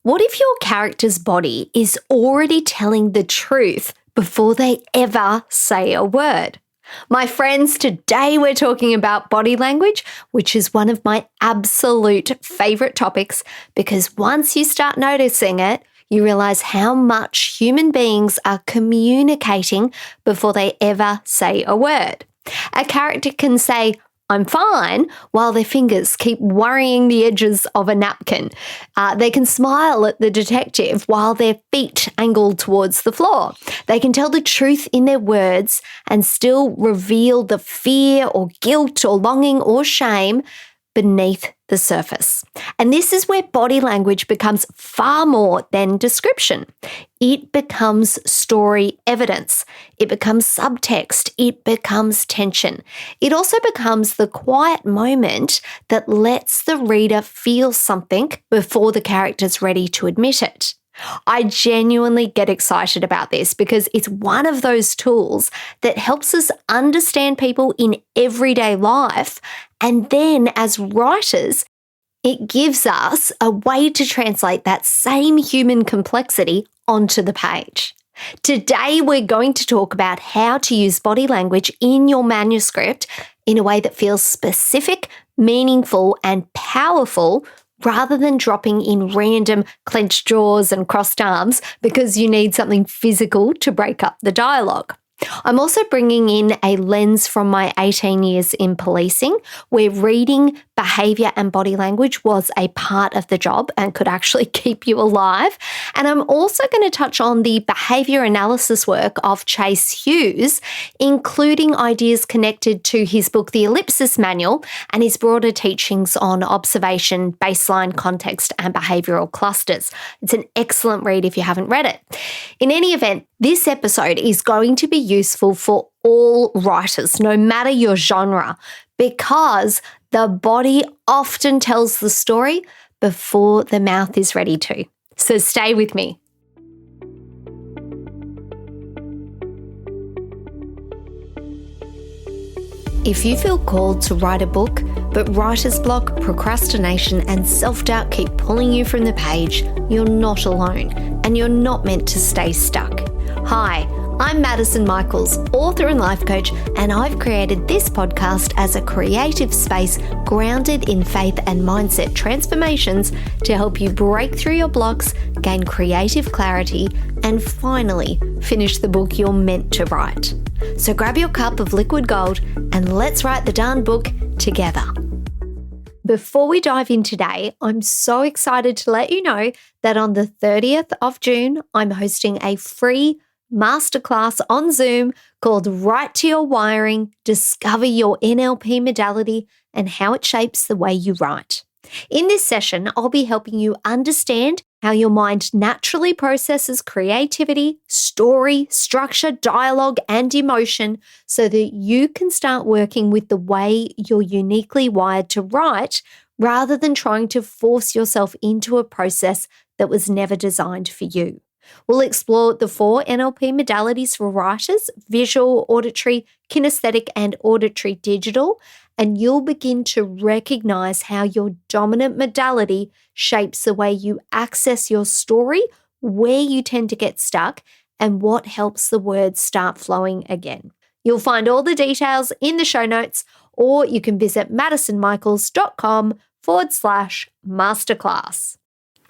What if your character's body is already telling the truth before they ever say a word? My friends, today we're talking about body language, which is one of my absolute favorite topics because once you start noticing it, you realize how much human beings are communicating before they ever say a word. A character can say, "I'm fine," while their fingers keep worrying the edges of a napkin. They can smile at the detective while their feet angle towards the floor. They can tell the truth in their words and still reveal the fear or guilt or longing or shame beneath the surface. And this is where body language becomes far more than description. It becomes story evidence. It becomes subtext. It becomes tension. It also becomes the quiet moment that lets the reader feel something before the character's ready to admit it. I genuinely get excited about this because it's one of those tools that helps us understand people in everyday life. And then as writers, it gives us a way to translate that same human complexity onto the page. Today, we're going to talk about how to use body language in your manuscript in a way that feels specific, meaningful, and powerful rather than dropping in random clenched jaws and crossed arms because you need something physical to break up the dialogue. I'm also bringing in a lens from my 18 years in policing, where reading behaviour and body language was a part of the job and could actually keep you alive. And I'm also going to touch on the behaviour analysis work of Chase Hughes, including ideas connected to his book, The Ellipsis Manual, and his broader teachings on observation, baseline, context, and behavioural clusters. It's an excellent read if you haven't read it. In any event, this episode is going to be useful for all writers, no matter your genre, because the body often tells the story before the mouth is ready to. So stay with me. If you feel called to write a book, but writer's block, procrastination, and self-doubt keep pulling you from the page, you're not alone, and you're not meant to stay stuck. Hi, I'm Madison Michaels, author and life coach, and I've created this podcast as a creative space grounded in faith and mindset transformations to help you break through your blocks, gain creative clarity, and finally finish the book you're meant to write. So grab your cup of liquid gold and let's write the darn book together. Before we dive in today, I'm so excited to let you know that on the 30th of June, I'm hosting a free masterclass on Zoom called Write to Your Wiring, Discover Your NLP Modality and How It Shapes the Way You Write. In this session, I'll be helping you understand how your mind naturally processes creativity, story, structure, dialogue, and emotion so that you can start working with the way you're uniquely wired to write rather than trying to force yourself into a process that was never designed for you. We'll explore the 4 NLP modalities for writers: visual, auditory, kinesthetic, and auditory digital, and you'll begin to recognize how your dominant modality shapes the way you access your story, where you tend to get stuck, and what helps the words start flowing again. You'll find all the details in the show notes, or you can visit madisonmichaels.com/masterclass.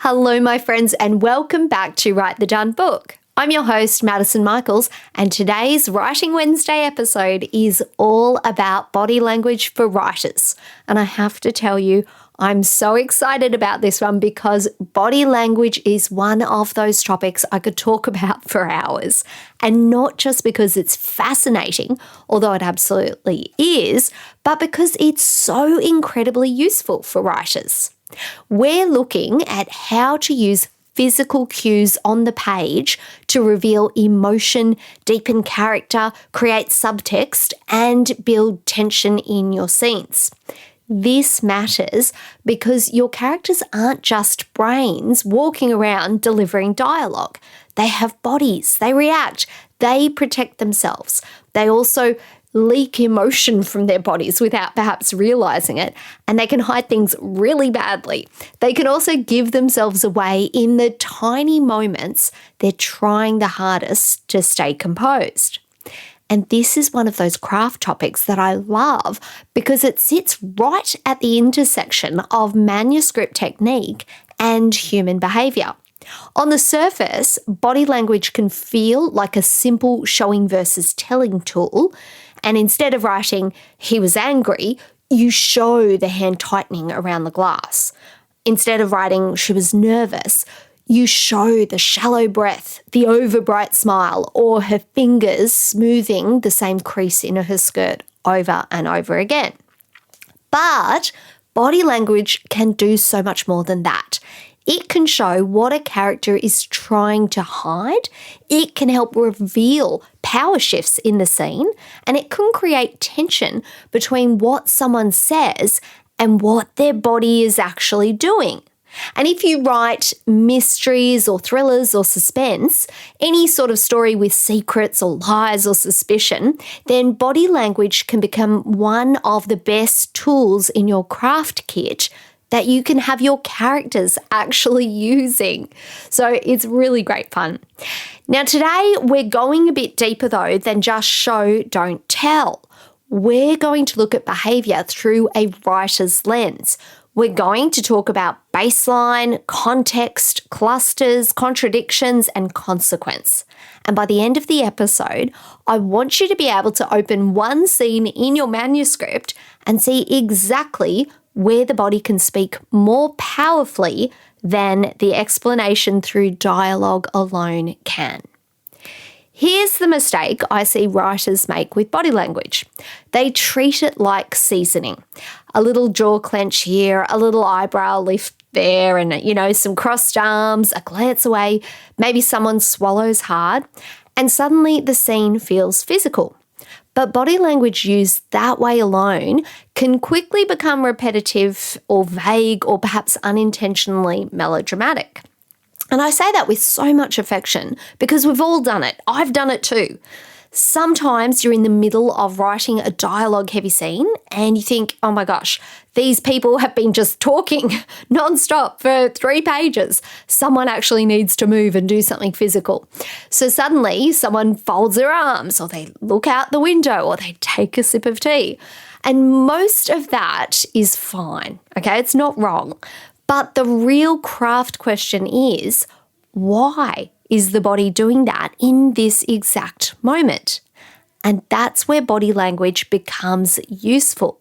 Hello, my friends, and welcome back to Write the Done Book. I'm your host, Madison Michaels, and today's Writing Wednesday episode is all about body language for writers. And I have to tell you, I'm so excited about this one because body language is one of those topics I could talk about for hours. And not just because it's fascinating, although it absolutely is, but because it's so incredibly useful for writers. We're looking at how to use physical cues on the page to reveal emotion, deepen character, create subtext, and build tension in your scenes. This matters because your characters aren't just brains walking around delivering dialogue. They have bodies, they react, they protect themselves. They also leak emotion from their bodies without perhaps realizing it, and they can hide things really badly. They can also give themselves away in the tiny moments they're trying the hardest to stay composed. And this is one of those craft topics that I love because it sits right at the intersection of manuscript technique and human behaviour. On the surface, body language can feel like a simple showing versus telling tool, and instead of writing, "he was angry," you show the hand tightening around the glass. Instead of writing, "she was nervous," you show the shallow breath, the overbright smile, or her fingers smoothing the same crease in her skirt over and over again. But body language can do so much more than that. It can show what a character is trying to hide, it can help reveal power shifts in the scene, and it can create tension between what someone says and what their body is actually doing. And if you write mysteries or thrillers or suspense, any sort of story with secrets or lies or suspicion, then body language can become one of the best tools in your craft kit that you can have your characters actually using. So it's really great fun. Now today we're going a bit deeper though than just show, don't tell. We're going to look at behaviour through a writer's lens. We're going to talk about baseline, context, clusters, contradictions, and consequence. And by the end of the episode, I want you to be able to open one scene in your manuscript and see exactly where the body can speak more powerfully than the explanation through dialogue alone can. Here's the mistake I see writers make with body language. They treat it like seasoning. A little jaw clench here, a little eyebrow lift there, and some crossed arms, a glance away, maybe someone swallows hard, and suddenly the scene feels physical. But body language used that way alone can quickly become repetitive or vague or perhaps unintentionally melodramatic. And I say that with so much affection because we've all done it. I've done it too. Sometimes you're in the middle of writing a dialogue-heavy scene and you think, oh my gosh, these people have been just talking nonstop for 3 pages. Someone actually needs to move and do something physical. So suddenly someone folds their arms or they look out the window or they take a sip of tea. And most of that is fine, okay? It's not wrong. But the real craft question is, why is the body doing that in this exact moment? And that's where body language becomes useful.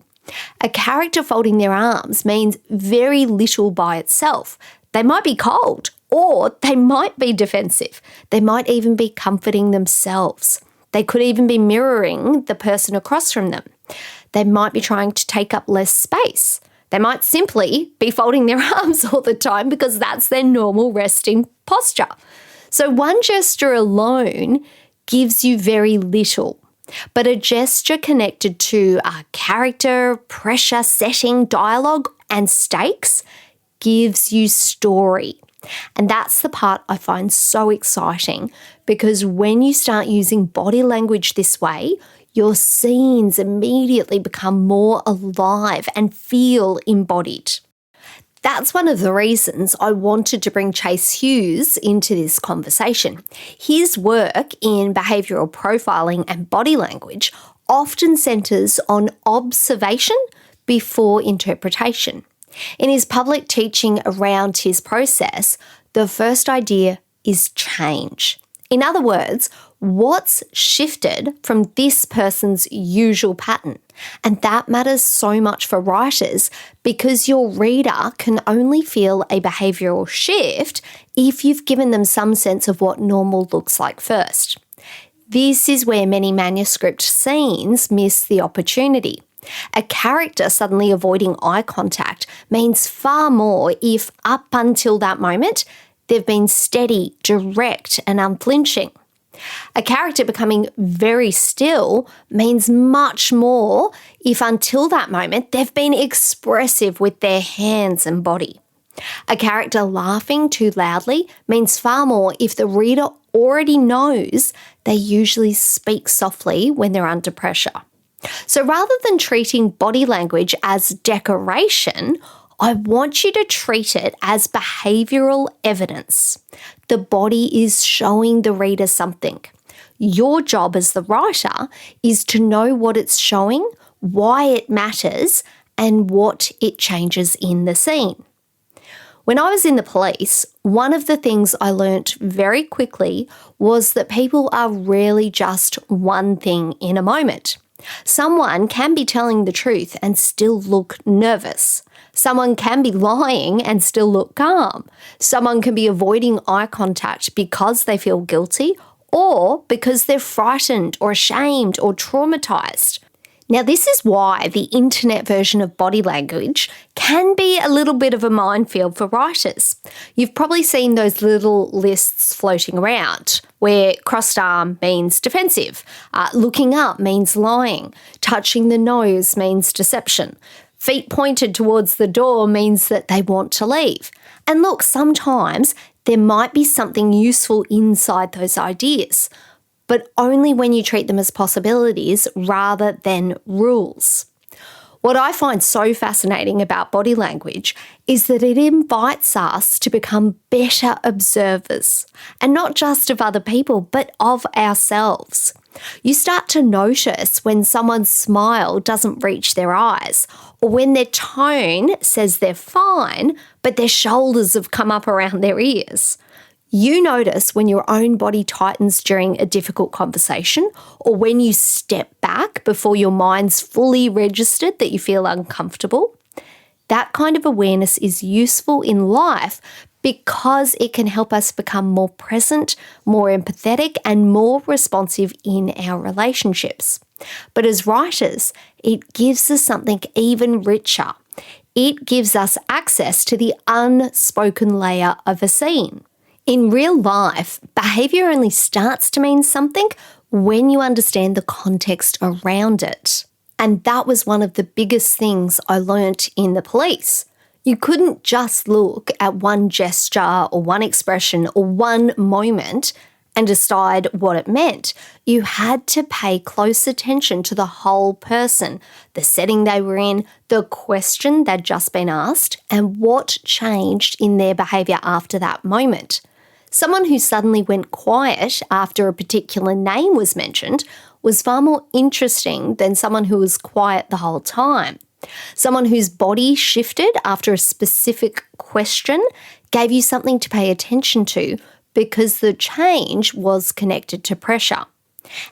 A character folding their arms means very little by itself. They might be cold, or they might be defensive. They might even be comforting themselves. They could even be mirroring the person across from them. They might be trying to take up less space. They might simply be folding their arms all the time because that's their normal resting posture. So one gesture alone gives you very little, but a gesture connected to a character, pressure, setting, dialogue, and stakes gives you story. And that's the part I find so exciting because when you start using body language this way, your scenes immediately become more alive and feel embodied. That's one of the reasons I wanted to bring Chase Hughes into this conversation. His work in behavioural profiling and body language often centres on observation before interpretation. In his public teaching around his process, the first idea is change. In other words, what's shifted from this person's usual pattern? And that matters so much for writers because your reader can only feel a behavioural shift if you've given them some sense of what normal looks like first. This is where many manuscript scenes miss the opportunity. A character suddenly avoiding eye contact means far more if up until that moment they've been steady, direct, and unflinching. A character becoming very still means much more if until that moment they've been expressive with their hands and body. A character laughing too loudly means far more if the reader already knows they usually speak softly when they're under pressure. So rather than treating body language as decoration, I want you to treat it as behavioural evidence. The body is showing the reader something. Your job as the writer is to know what it's showing, why it matters, and what it changes in the scene. When I was in the police, one of the things I learnt very quickly was that people are rarely just one thing in a moment. Someone can be telling the truth and still look nervous. Someone can be lying and still look calm. Someone can be avoiding eye contact because they feel guilty or because they're frightened or ashamed or traumatized. Now, this is why the internet version of body language can be a little bit of a minefield for writers. You've probably seen those little lists floating around where crossed arm means defensive, looking up means lying, touching the nose means deception, feet pointed towards the door means that they want to leave. And look, sometimes there might be something useful inside those ideas, but only when you treat them as possibilities rather than rules. What I find so fascinating about body language is that it invites us to become better observers, and not just of other people, but of ourselves. You start to notice when someone's smile doesn't reach their eyes, or when their tone says they're fine, but their shoulders have come up around their ears. You notice when your own body tightens during a difficult conversation, or when you step back before your mind's fully registered that you feel uncomfortable. That kind of awareness is useful in life because it can help us become more present, more empathetic, and more responsive in our relationships. But as writers, it gives us something even richer. It gives us access to the unspoken layer of a scene. In real life, behaviour only starts to mean something when you understand the context around it. And that was one of the biggest things I learnt in the police. You couldn't just look at one gesture or one expression or one moment and decide what it meant. You had to pay close attention to the whole person, the setting they were in, the question they'd just been asked, and what changed in their behaviour after that moment. Someone who suddenly went quiet after a particular name was mentioned was far more interesting than someone who was quiet the whole time. Someone whose body shifted after a specific question gave you something to pay attention to because the change was connected to pressure.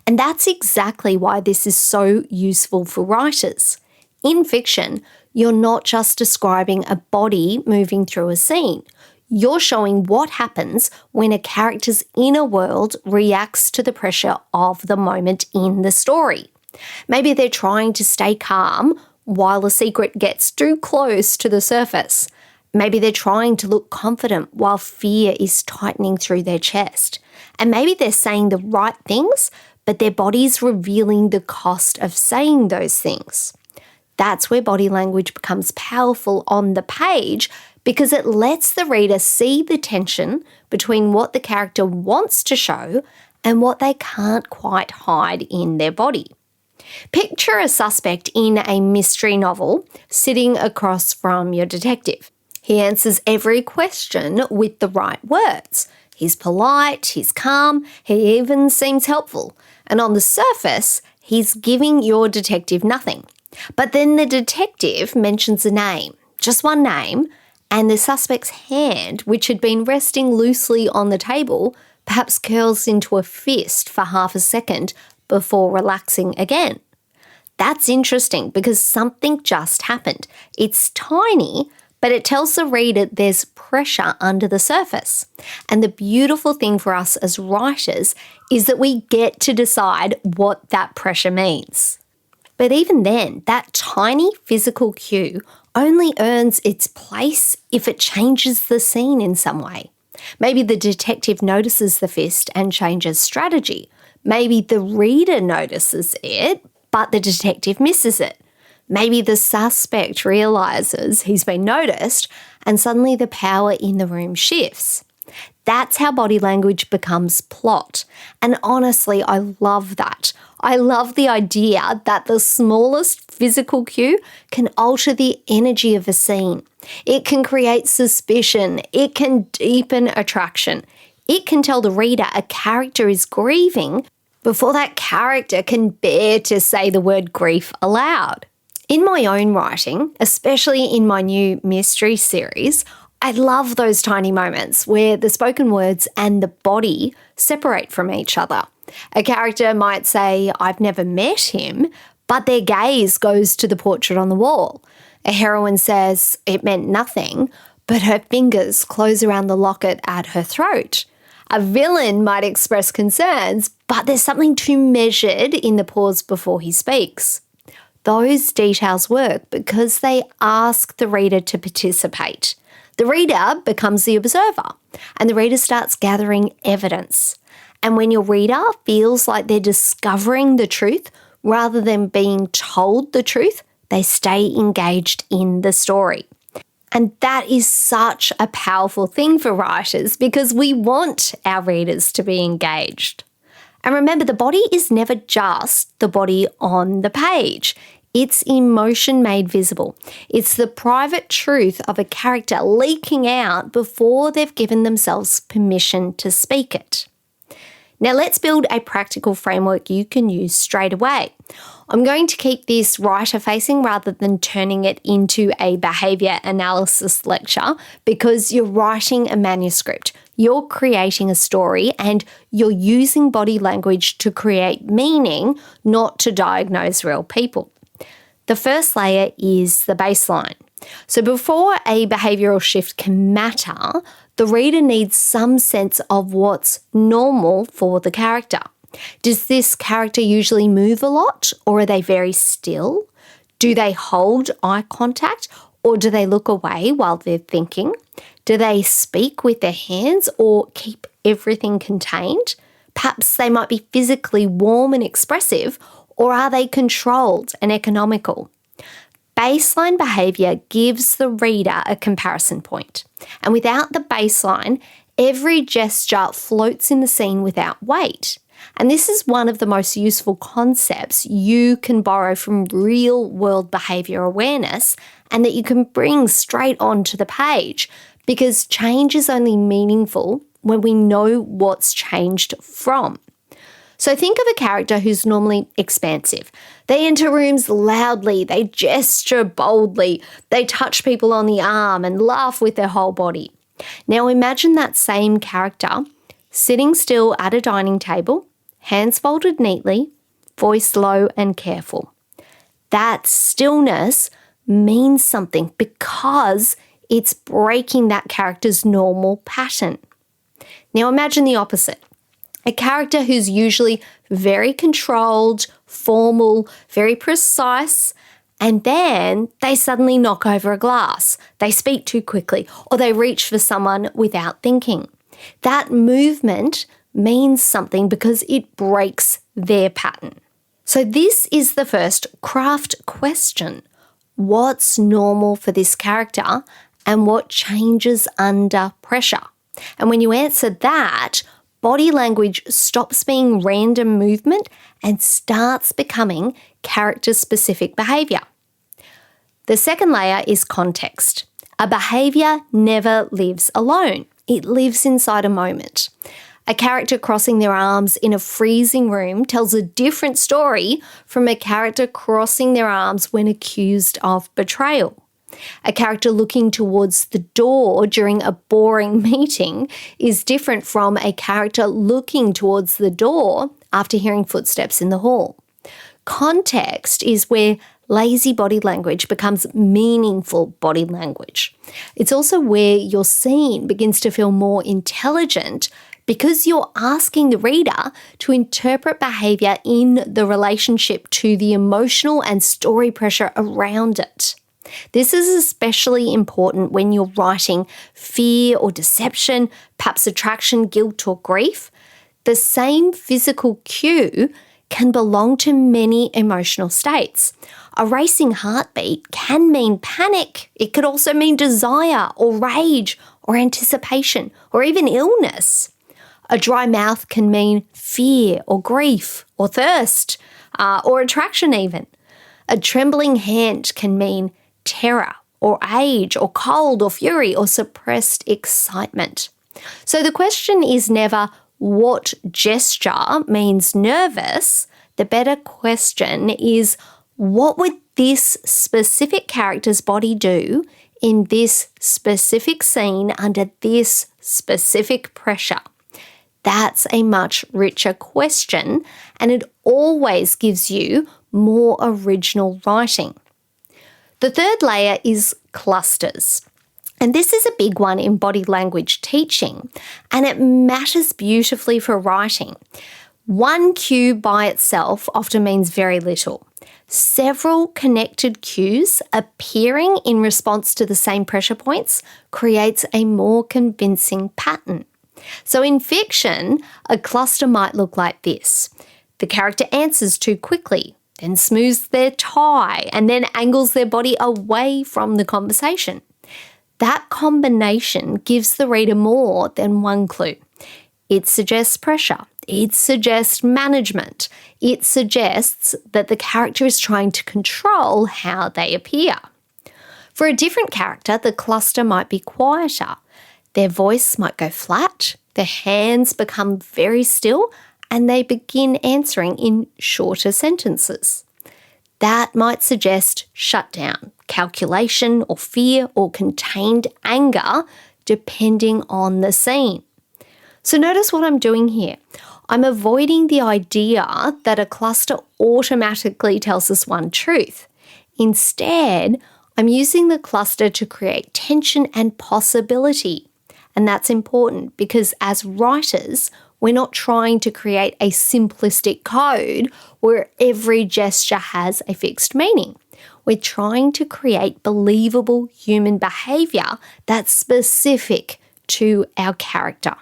And that's exactly why this is so useful for writers. In fiction, you're not just describing a body moving through a scene. You're showing what happens when a character's inner world reacts to the pressure of the moment in the story. Maybe they're trying to stay calm while a secret gets too close to the surface. Maybe they're trying to look confident while fear is tightening through their chest. And maybe they're saying the right things, but their body's revealing the cost of saying those things. That's where body language becomes powerful on the page, because it lets the reader see the tension between what the character wants to show and what they can't quite hide in their body. Picture a suspect in a mystery novel sitting across from your detective. He answers every question with the right words. He's polite, he's calm, he even seems helpful. And on the surface, he's giving your detective nothing. But then the detective mentions a name, just one name, and the suspect's hand, which had been resting loosely on the table, perhaps curls into a fist for half a second before relaxing again. That's interesting because something just happened. It's tiny, but it tells the reader there's pressure under the surface. And the beautiful thing for us as writers is that we get to decide what that pressure means. But even then, that tiny physical cue only earns its place if it changes the scene in some way. Maybe the detective notices the fist and changes strategy. Maybe the reader notices it, but the detective misses it. Maybe the suspect realises he's been noticed and suddenly the power in the room shifts. That's how body language becomes plot. And honestly, I love that. I love the idea that the smallest physical cue can alter the energy of a scene. It can create suspicion. It can deepen attraction. It can tell the reader a character is grieving before that character can bear to say the word grief aloud. In my own writing, especially in my new mystery series, I love those tiny moments where the spoken words and the body separate from each other. A character might say, "I've never met him," but their gaze goes to the portrait on the wall. A heroine says it meant nothing, but her fingers close around the locket at her throat. A villain might express concerns, but there's something too measured in the pause before he speaks. Those details work because they ask the reader to participate. The reader becomes the observer, and the reader starts gathering evidence. And when your reader feels like they're discovering the truth rather than being told the truth, they stay engaged in the story. And that is such a powerful thing for writers because we want our readers to be engaged. And remember, the body is never just the body on the page. It's emotion made visible. It's the private truth of a character leaking out before they've given themselves permission to speak it. Now let's build a practical framework you can use straight away. I'm going to keep this writer-facing rather than turning it into a behaviour analysis lecture because you're writing a manuscript, you're creating a story, and you're using body language to create meaning, not to diagnose real people. The first layer is the baseline. So before a behavioural shift can matter, the reader needs some sense of what's normal for the character. Does this character usually move a lot, or are they very still? Do they hold eye contact, or do they look away while they're thinking? Do they speak with their hands or keep everything contained? Perhaps they might be physically warm and expressive, or are they controlled and economical? Baseline behaviour gives the reader a comparison point. And without the baseline, every gesture floats in the scene without weight. And this is one of the most useful concepts you can borrow from real-world behaviour awareness and that you can bring straight onto the page because change is only meaningful when we know what's changed from. So think of a character who's normally expansive. They enter rooms loudly, they gesture boldly, they touch people on the arm and laugh with their whole body. Now imagine that same character sitting still at a dining table, hands folded neatly, voice low and careful. That stillness means something because it's breaking that character's normal pattern. Now imagine the opposite. A character who's usually very controlled, formal, very precise, and then they suddenly knock over a glass, they speak too quickly, or they reach for someone without thinking. That movement means something because it breaks their pattern. So this is the first craft question. What's normal for this character and what changes under pressure? And when you answer that, body language stops being random movement and starts becoming character-specific behaviour. The second layer is context. A behaviour never lives alone. It lives inside a moment. A character crossing their arms in a freezing room tells a different story from a character crossing their arms when accused of betrayal. A character looking towards the door during a boring meeting is different from a character looking towards the door after hearing footsteps in the hall. Context is where lazy body language becomes meaningful body language. It's also where your scene begins to feel more intelligent because you're asking the reader to interpret behaviour in the relationship to the emotional and story pressure around it. This is especially important when you're writing fear or deception, perhaps attraction, guilt or grief. The same physical cue can belong to many emotional states. A racing heartbeat can mean panic. It could also mean desire or rage or anticipation or even illness. A dry mouth can mean fear or grief or thirst or attraction even. A trembling hand can mean terror or age or cold or fury or suppressed excitement. So the question is never what gesture means nervous. The better question is what would this specific character's body do in this specific scene under this specific pressure? That's a much richer question, and it always gives you more original writing. The third layer is clusters. And this is a big one in body language teaching, and it matters beautifully for writing. One cue by itself often means very little. Several connected cues appearing in response to the same pressure points creates a more convincing pattern. So in fiction, a cluster might look like this. The character answers too quickly, then smooths their tie, and then angles their body away from the conversation. That combination gives the reader more than one clue. It suggests pressure. It suggests management. It suggests that the character is trying to control how they appear. For a different character, the cluster might be quieter. Their voice might go flat, their hands become very still, and they begin answering in shorter sentences. That might suggest shutdown, calculation or fear or contained anger, depending on the scene. So notice what I'm doing here. I'm avoiding the idea that a cluster automatically tells us one truth. Instead, I'm using the cluster to create tension and possibility. And that's important because as writers, we're not trying to create a simplistic code where every gesture has a fixed meaning. We're trying to create believable human behaviour that's specific to our character.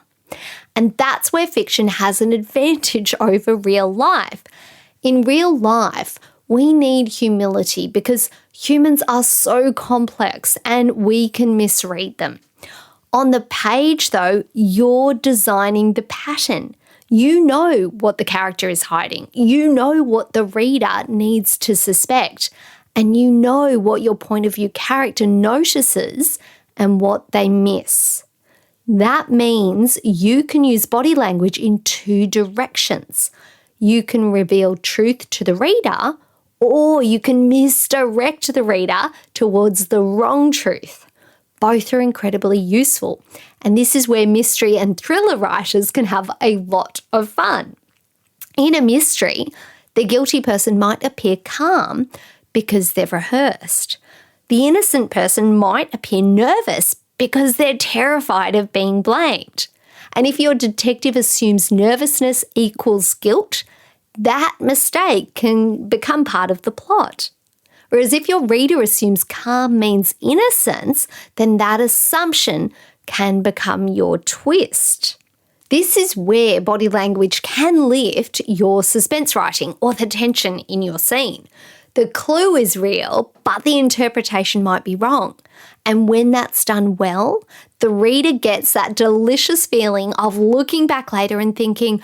And that's where fiction has an advantage over real life. In real life, we need humility because humans are so complex and we can misread them. On the page, though, you're designing the pattern. You know what the character is hiding. You know what the reader needs to suspect. And you know what your point of view character notices and what they miss. That means you can use body language in two directions. You can reveal truth to the reader, or you can misdirect the reader towards the wrong truth. Both are incredibly useful, and this is where mystery and thriller writers can have a lot of fun. In a mystery, the guilty person might appear calm because they've rehearsed. The innocent person might appear nervous because they're terrified of being blamed. And if your detective assumes nervousness equals guilt, that mistake can become part of the plot. Whereas if your reader assumes calm means innocence, then that assumption can become your twist. This is where body language can lift your suspense writing or the tension in your scene. The clue is real, but the interpretation might be wrong. And when that's done well, the reader gets that delicious feeling of looking back later and thinking,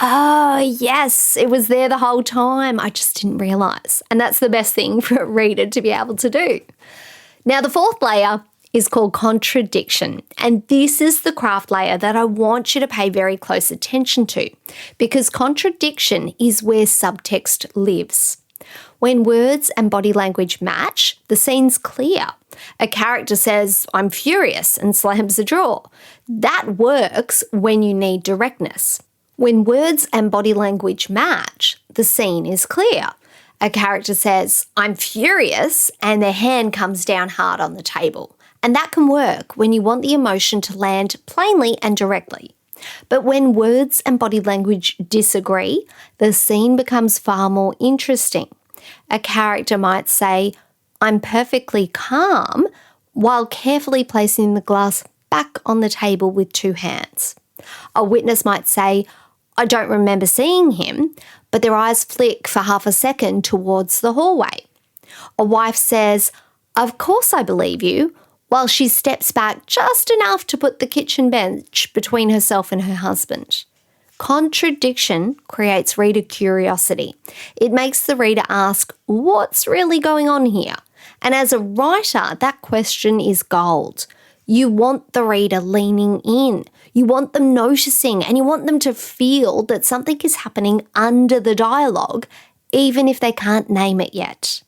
oh, yes, it was there the whole time. I just didn't realise. And that's the best thing for a reader to be able to do. Now, the fourth layer is called contradiction. And this is the craft layer that I want you to pay very close attention to because contradiction is where subtext lives. When words and body language match, the scene's clear. A character says, I'm furious, and slams the drawer. That works when you need directness. When words and body language match, the scene is clear. A character says, I'm furious, and their hand comes down hard on the table. And that can work when you want the emotion to land plainly and directly. But when words and body language disagree, the scene becomes far more interesting. A character might say, I'm perfectly calm, while carefully placing the glass back on the table with two hands. A witness might say, I don't remember seeing him, but their eyes flick for half a second towards the hallway. A wife says, of course I believe you, while she steps back just enough to put the kitchen bench between herself and her husband. Contradiction creates reader curiosity. It makes the reader ask, what's really going on here? And as a writer, that question is gold. You want the reader leaning in. You want them noticing, and you want them to feel that something is happening under the dialogue, even if they can't name it yet.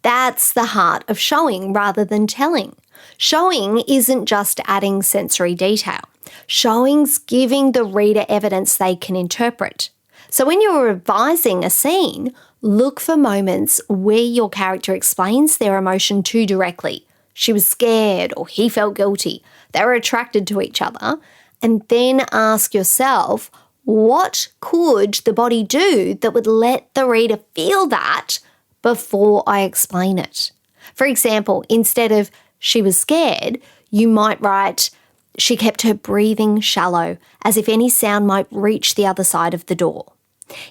That's the heart of showing rather than telling. Showing isn't just adding sensory detail. Showing's giving the reader evidence they can interpret. So when you're revising a scene, look for moments where your character explains their emotion too directly. She was scared, or he felt guilty. They were attracted to each other. And then ask yourself, what could the body do that would let the reader feel that before I explain it? For example, instead of she was scared, you might write, she kept her breathing shallow, as if any sound might reach the other side of the door.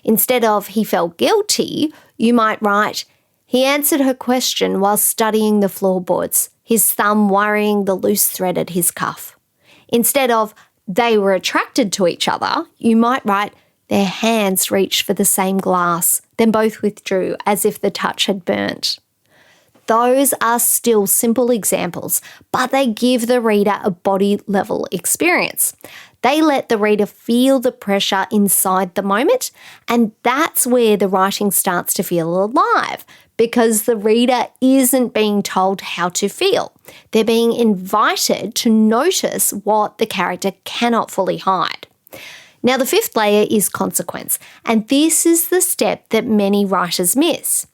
Instead of he felt guilty, you might write, he answered her question while studying the floorboards, his thumb worrying the loose thread at his cuff. Instead of they were attracted to each other, you might write, their hands reached for the same glass, then both withdrew as if the touch had burnt. Those are still simple examples, but they give the reader a body-level experience. They let the reader feel the pressure inside the moment, and that's where the writing starts to feel alive, because the reader isn't being told how to feel. They're being invited to notice what the character cannot fully hide. Now, the fifth layer is consequence, and this is the step that many writers miss.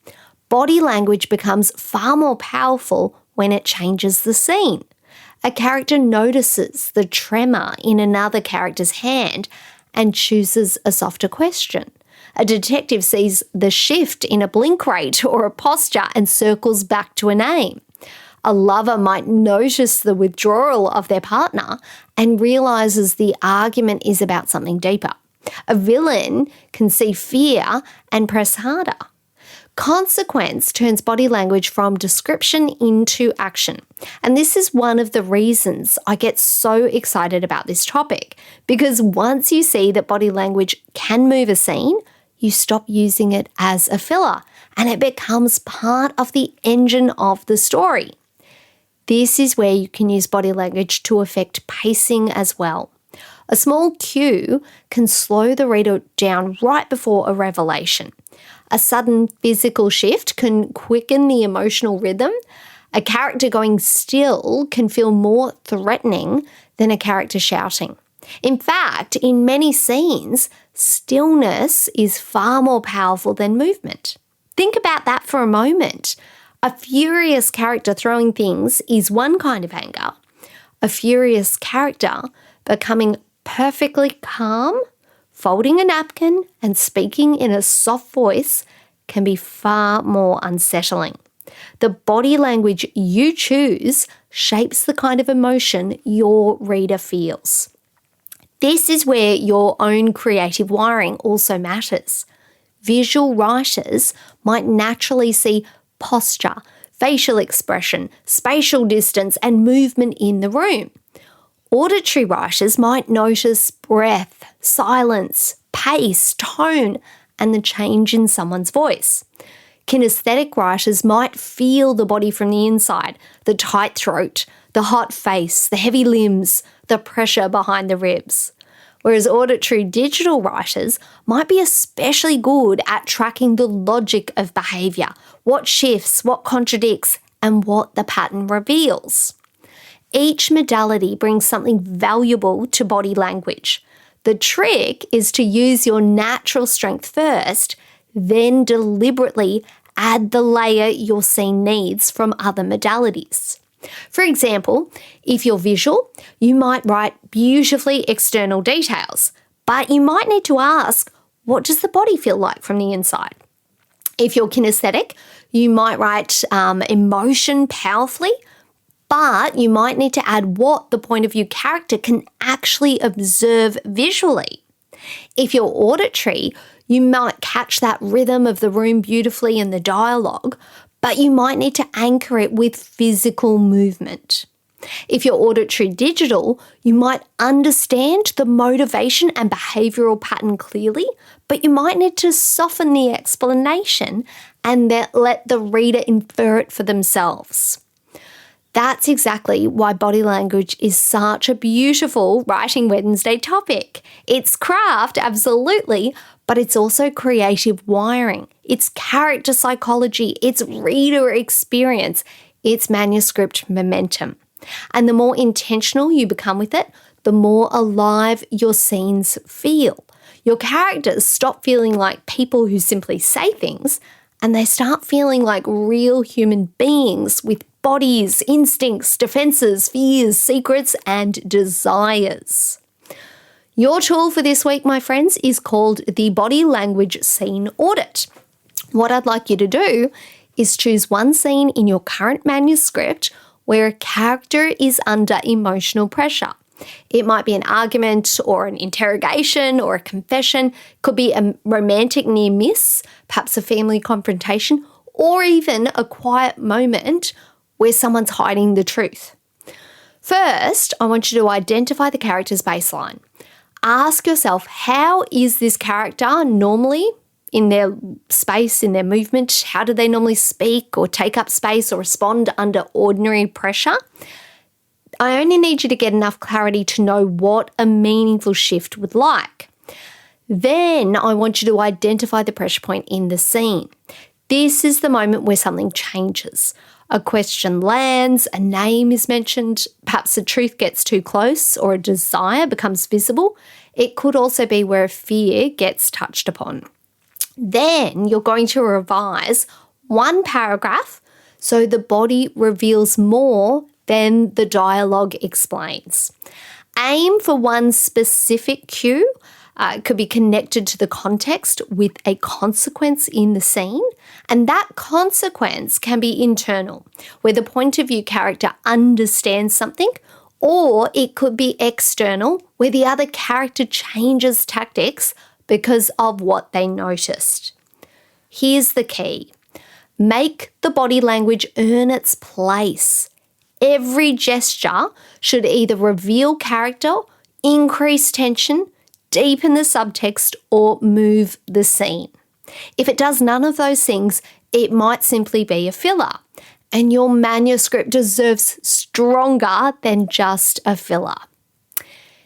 Body language becomes far more powerful when it changes the scene. A character notices the tremor in another character's hand and chooses a softer question. A detective sees the shift in a blink rate or a posture and circles back to a name. A lover might notice the withdrawal of their partner and realizes the argument is about something deeper. A villain can see fear and press harder. Consequence turns body language from description into action. And this is one of the reasons I get so excited about this topic, because once you see that body language can move a scene, you stop using it as a filler and it becomes part of the engine of the story. This is where you can use body language to affect pacing as well. A small cue can slow the reader down right before a revelation. A sudden physical shift can quicken the emotional rhythm. A character going still can feel more threatening than a character shouting. In fact, in many scenes, stillness is far more powerful than movement. Think about that for a moment. A furious character throwing things is one kind of anger. A furious character becoming perfectly calm, folding a napkin and speaking in a soft voice can be far more unsettling. The body language you choose shapes the kind of emotion your reader feels. This is where your own creative wiring also matters. Visual writers might naturally see posture, facial expression, spatial distance, and movement in the room. Auditory writers might notice breath, silence, pace, tone, and the change in someone's voice. Kinesthetic writers might feel the body from the inside, the tight throat, the hot face, the heavy limbs, the pressure behind the ribs. Whereas auditory digital writers might be especially good at tracking the logic of behaviour, what shifts, what contradicts, and what the pattern reveals. Each modality brings something valuable to body language. The trick is to use your natural strength first, then deliberately add the layer your scene needs from other modalities. For example, if you're visual, you might write beautifully external details, but you might need to ask, what does the body feel like from the inside? If you're kinesthetic, you might write emotion powerfully, but you might need to add what the point of view character can actually observe visually. If you're auditory, you might catch that rhythm of the room beautifully in the dialogue, but you might need to anchor it with physical movement. If you're auditory digital, you might understand the motivation and behavioural pattern clearly, but you might need to soften the explanation and let the reader infer it for themselves. That's exactly why body language is such a beautiful Writing Wednesday topic. It's craft, absolutely, but it's also creative wiring. It's character psychology. It's reader experience. It's manuscript momentum. And the more intentional you become with it, the more alive your scenes feel. Your characters stop feeling like people who simply say things, and they start feeling like real human beings with bodies, instincts, defenses, fears, secrets, and desires. Your tool for this week, my friends, is called the Body Language Scene Audit. What I'd like you to do is choose one scene in your current manuscript where a character is under emotional pressure. It might be an argument or an interrogation or a confession. It could be a romantic near miss, perhaps a family confrontation, or even a quiet moment where someone's hiding the truth. First, I want you to identify the character's baseline. Ask yourself, how is this character normally in their space, in their movement? How do they normally speak or take up space or respond under ordinary pressure? I only need you to get enough clarity to know what a meaningful shift would like. Then I want you to identify the pressure point in the scene. This is the moment where something changes. A question lands, a name is mentioned, perhaps the truth gets too close or a desire becomes visible. It could also be where a fear gets touched upon. Then you're going to revise one paragraph so the body reveals more than the dialogue explains. Aim for one specific cue. It could be connected to the context with a consequence in the scene, and that consequence can be internal, where the point of view character understands something, or it could be external, where the other character changes tactics because of what they noticed. Here's the key. Make the body language earn its place. Every gesture should either reveal character, increase tension, deepen the subtext, or move the scene. If it does none of those things, it might simply be a filler, and your manuscript deserves stronger than just a filler.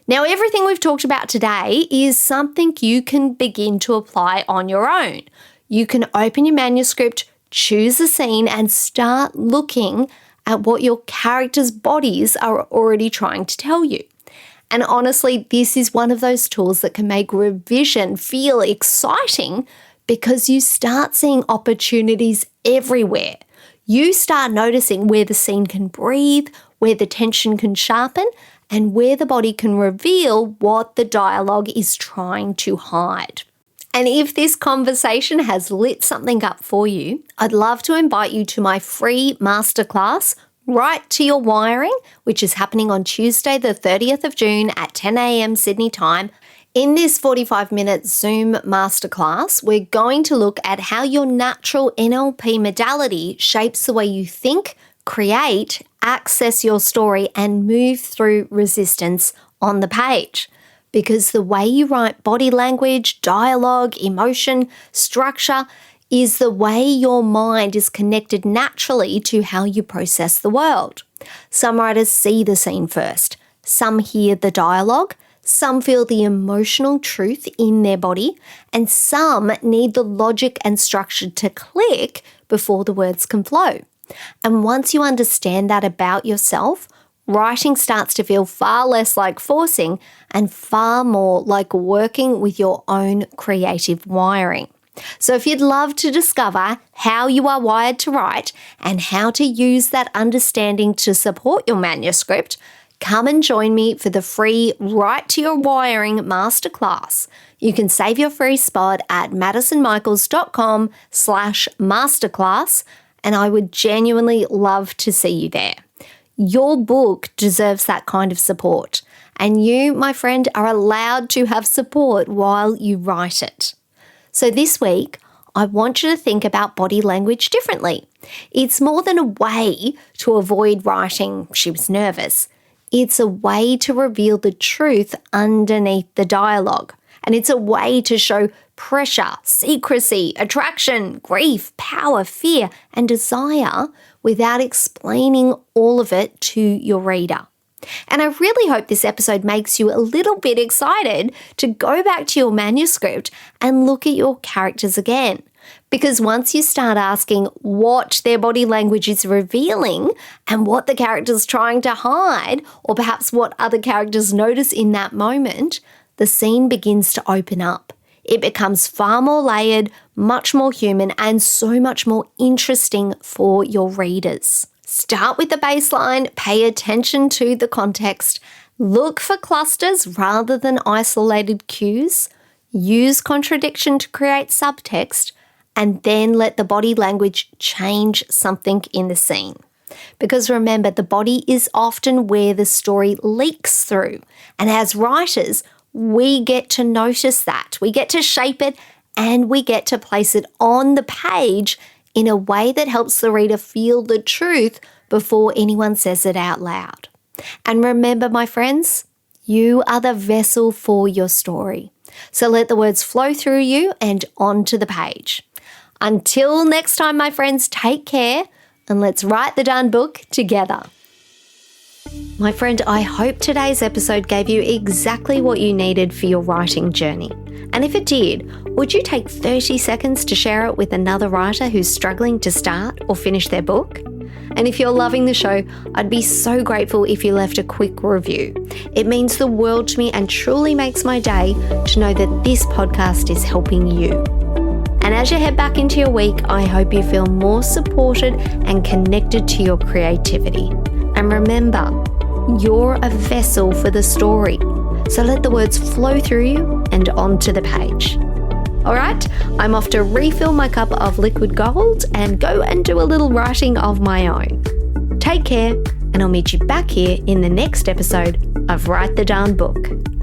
Now, everything we've talked about today is something you can begin to apply on your own. You can open your manuscript, choose a scene, and start looking at what your characters' bodies are already trying to tell you. And honestly, this is one of those tools that can make revision feel exciting because you start seeing opportunities everywhere. You start noticing where the scene can breathe, where the tension can sharpen, and where the body can reveal what the dialogue is trying to hide. And if this conversation has lit something up for you, I'd love to invite you to my free masterclass, Write to Your Wiring, which is happening on Tuesday, the 30th of June at 10 a.m. Sydney time. In this 45-minute Zoom masterclass, we're going to look at how your natural NLP modality shapes the way you think, create, access your story, and move through resistance on the page. Because the way you write body language, dialogue, emotion, structure is the way your mind is connected naturally to how you process the world. Some writers see the scene first. Some hear the dialogue. Some feel the emotional truth in their body. And some need the logic and structure to click before the words can flow. And once you understand that about yourself, writing starts to feel far less like forcing and far more like working with your own creative wiring. So if you'd love to discover how you are wired to write and how to use that understanding to support your manuscript, come and join me for the free Write to Your Wiring masterclass. You can save your free spot at madisonmichaels.com/masterclass, and I would genuinely love to see you there. Your book deserves that kind of support, and you, my friend, are allowed to have support while you write it. So this week, I want you to think about body language differently. It's more than a way to avoid writing "she was nervous." It's a way to reveal the truth underneath the dialogue. And it's a way to show pressure, secrecy, attraction, grief, power, fear, and desire without explaining all of it to your reader. And I really hope this episode makes you a little bit excited to go back to your manuscript and look at your characters again. Because once you start asking what their body language is revealing and what the character's trying to hide, or perhaps what other characters notice in that moment, the scene begins to open up. It becomes far more layered, much more human, and so much more interesting for your readers. Start with the baseline, pay attention to the context, look for clusters rather than isolated cues, use contradiction to create subtext, and then let the body language change something in the scene. Because remember, the body is often where the story leaks through. And as writers, we get to notice that. We get to shape it and we get to place it on the page in a way that helps the reader feel the truth before anyone says it out loud. And remember, my friends, you are the vessel for your story. So let the words flow through you and onto the page. Until next time, my friends, take care and let's write the darn book together. My friend, I hope today's episode gave you exactly what you needed for your writing journey. And if it did, would you take 30 seconds to share it with another writer who's struggling to start or finish their book? And if you're loving the show, I'd be so grateful if you left a quick review. It means the world to me and truly makes my day to know that this podcast is helping you. And as you head back into your week, I hope you feel more supported and connected to your creativity. And remember, you're a vessel for the story. So let the words flow through you and onto the page. All right, I'm off to refill my cup of liquid gold and go and do a little writing of my own. Take care, and I'll meet you back here in the next episode of Write the Darn Book.